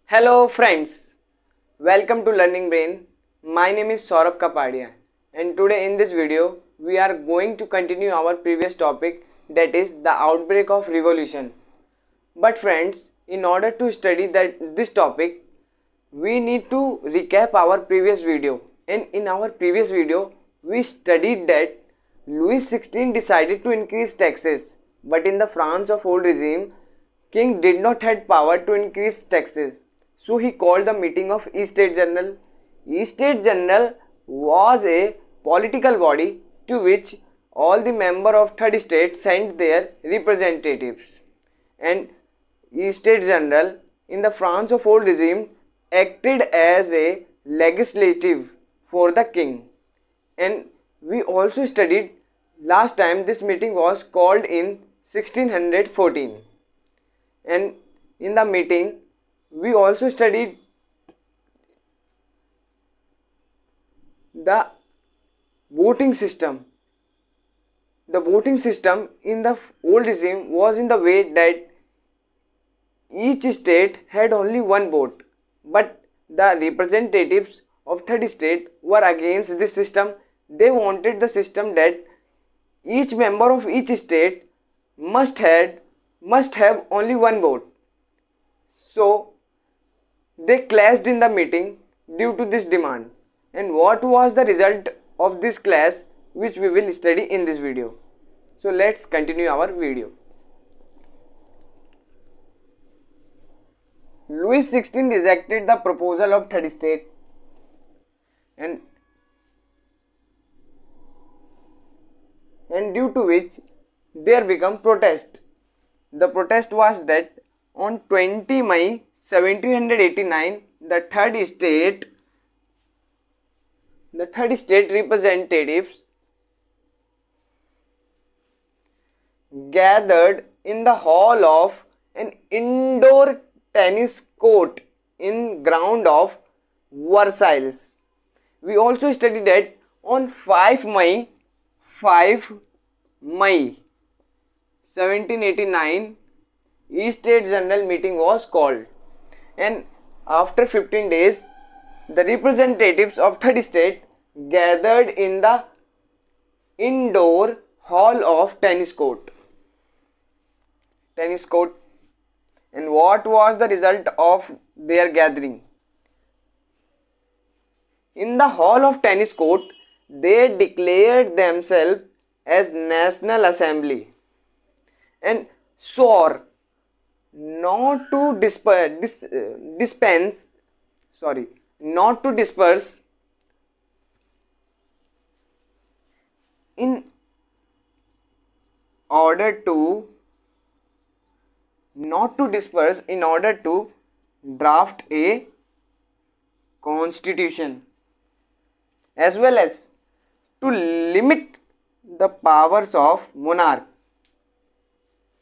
Hello friends, welcome to Learning Brain. My name is Saurabh Kapadia and today in this video we are going to continue our previous topic, that is the outbreak of revolution. But friends, in order to study this topic, we need to recap our previous video, and in our previous video we studied that Louis XVI decided to increase taxes, but in the France of old regime, king did not had power to increase taxes. So he called the meeting of Estate General. Estate General was a political body to which all the members of third state sent their representatives. And Estate General in the France of old regime acted as a legislative for the king. And we also studied last time this meeting was called in 1614. And in the meeting we also studied the voting system. The voting system in the old regime was in the way that each state had only one vote, but the representatives of third state were against this system. They wanted the system that each member of each state must have only one vote. So they clashed in the meeting due to this demand. And what was the result of this clash, which we will study in this video. So let's continue our video. Louis XVI rejected the proposal of third state and due to which there became protest. The protest was that on 20 May 1789 the third state representatives gathered in the hall of an indoor tennis court in ground of Versailles. We also studied that on 5 May 1789 Estate General meeting was called, and after 15 days the representatives of third state gathered in the indoor hall of tennis court. And what was the result of their gathering? In the hall of tennis court they declared themselves as National Assembly and swore not to disperse in order to draft a constitution, as well as to limit the powers of monarch.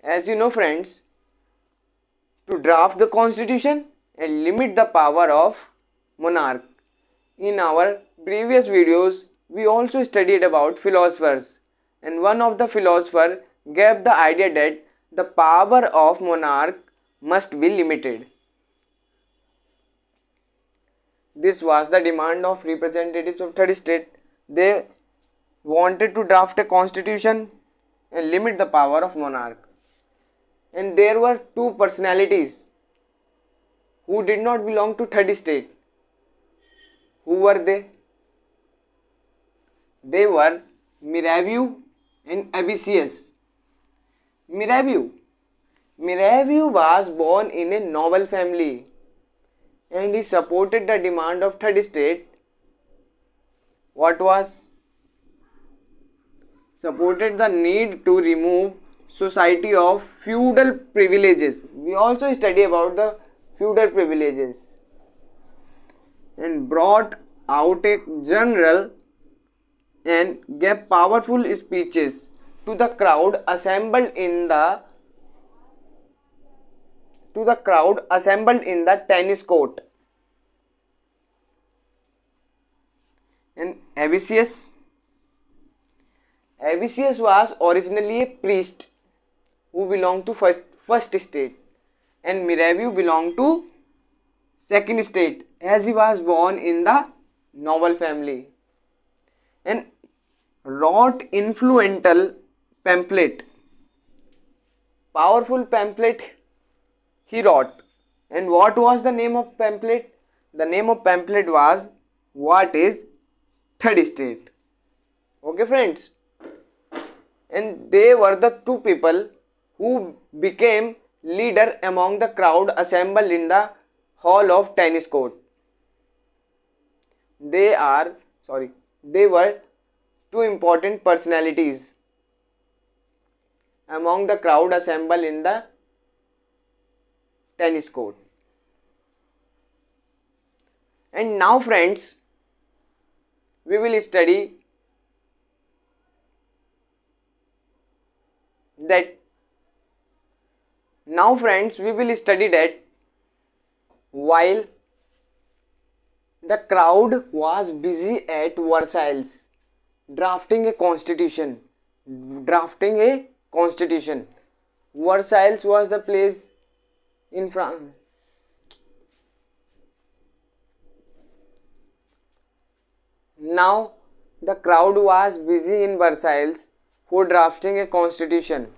As you know friends, to draft the constitution and limit the power of monarch. In our previous videos we also studied about philosophers, and one of the philosophers gave the idea that the power of monarch must be limited. This was the demand of representatives of third state. They wanted to draft a constitution and limit the power of monarch. And there were two personalities who did not belong to third state. Who were they? They were Mirabeau and Abicius. Mirabeau was born in a noble family and he supported the demand of third state. What was? Supported the need to remove society of feudal privileges. We also study about the feudal privileges, and brought out a general and gave powerful speeches to the crowd assembled in the tennis court. And Abicius was originally a priest who belonged to first state, and Mirabeau belonged to second state, as he was born in the noble family, and wrote influential pamphlet, powerful pamphlet he wrote. And what was the name of pamphlet? The name of pamphlet was What is Third State? Okay friends, and they were the two people who became leader among the crowd assembled in the hall of tennis court. They were two important personalities among the crowd assembled in the tennis court. And now friends, we will study that while the crowd was busy at Versailles drafting a constitution. Versailles was the place in France. Now the crowd was busy in Versailles for drafting a constitution.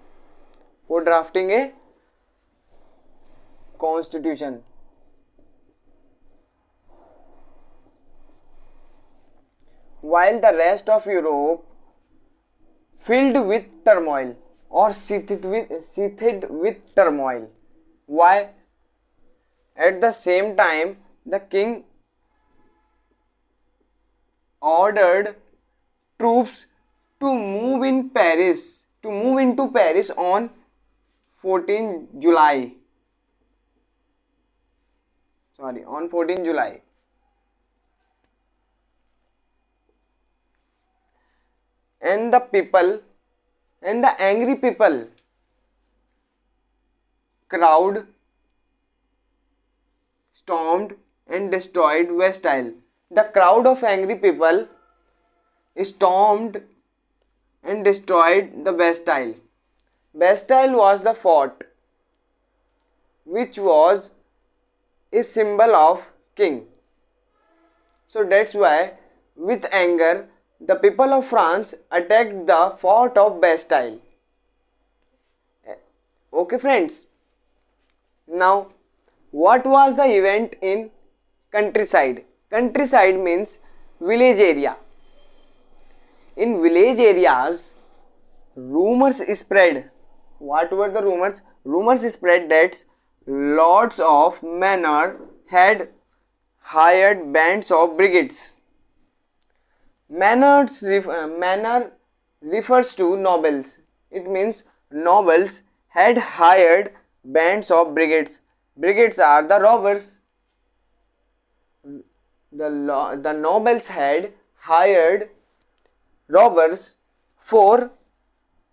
While the rest of Europe filled with turmoil or seethed with turmoil. Why? At the same time, the king ordered troops to move into Paris on 14 July. And the angry people crowd stormed and destroyed Bastille. The crowd of angry people stormed and destroyed the Bastille. Bastille was the fort which was a symbol of king. So that's why, with anger, the people of France attacked the fort of Bastille. Okay friends. Now, what was the event in countryside? Countryside means village area. In village areas, rumors spread. What were the rumors? Rumors spread that lords of manor had hired bands of brigades. Manor refers to nobles. It means nobles had hired bands of brigades. Brigades are the robbers. The nobles had hired robbers for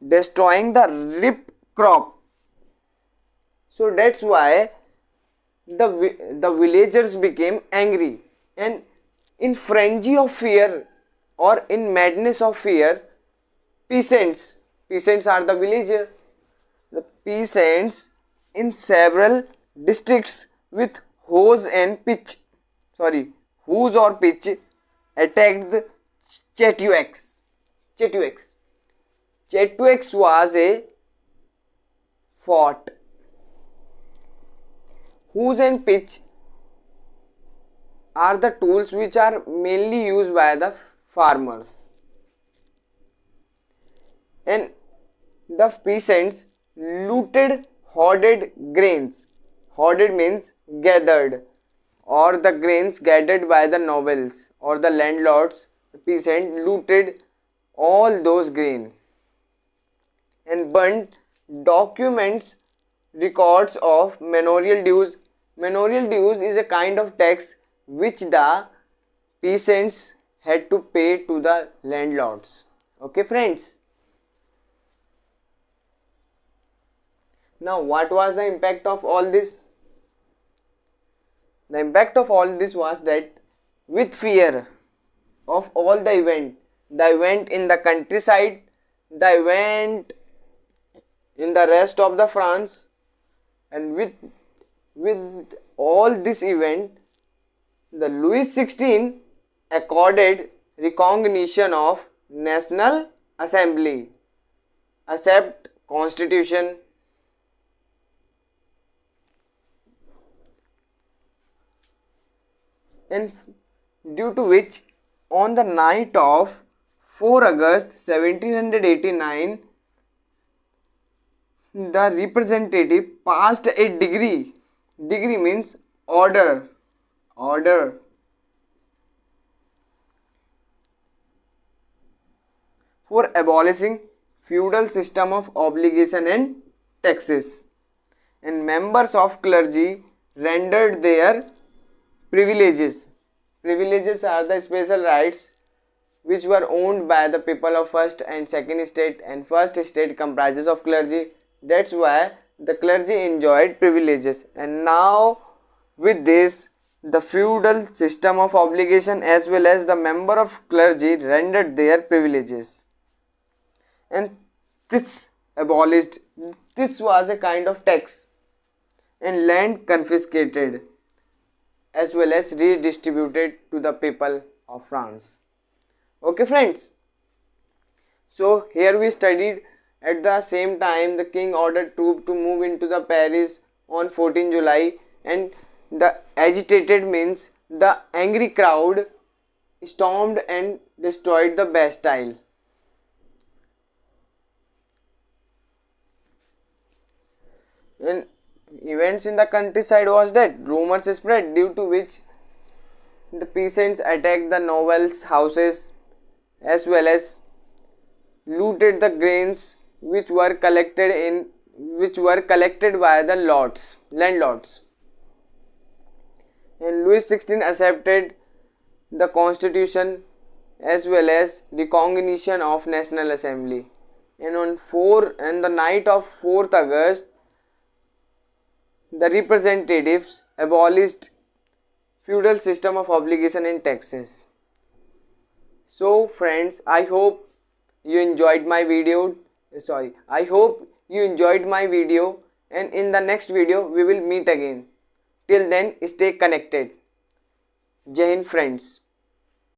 destroying the rip crop. So that's why the villagers became angry, and in frenzy of fear or in madness of fear, peasants are the villagers. The peasants in several districts with hose or pitch attacked the Chatuex. Chatuex was a fort. Hose and pitch are the tools which are mainly used by the farmers. And the peasants looted hoarded grains. Hoarded means gathered, or the grains gathered by the nobles or the landlords. The peasant looted all those grain and burnt documents, records of manorial dues. Manorial dues is a kind of tax which the peasants had to pay to the landlords. Okay friends. Now what was the impact of all this? The impact of all this was that, with fear of all the event in the countryside, the event in the rest of the France, and with all this event, the Louis XVI accorded recognition of National Assembly, accept Constitution, and due to which on the night of 4 August 1789 the representative passed a decree means order for abolishing feudal system of obligation and taxes, and members of clergy rendered their privileges. Privileges are the special rights which were owned by the people of first and second estate, and first estate comprises of clergy. That's why the clergy enjoyed privileges. And now with this, the feudal system of obligation as well as the member of clergy rendered their privileges, and this abolished. This was a kind of tax, and land confiscated as well as redistributed to the people of France. Okay friends, so here we studied. At the same time, the king ordered troops to move into the Paris on 14 July, and the agitated means the angry crowd stormed and destroyed the Bastille. And events in the countryside was that rumors spread, due to which the peasants attacked the nobles' houses as well as looted the grains which were collected by the landlords. And Louis XVI accepted the constitution as well as recognition of National Assembly. And on the night of 4th August, the representatives abolished feudal system of obligation and taxes. So friends, I hope you enjoyed my video. And in the next video we will meet again. Till then, stay connected. Jai Hind friends.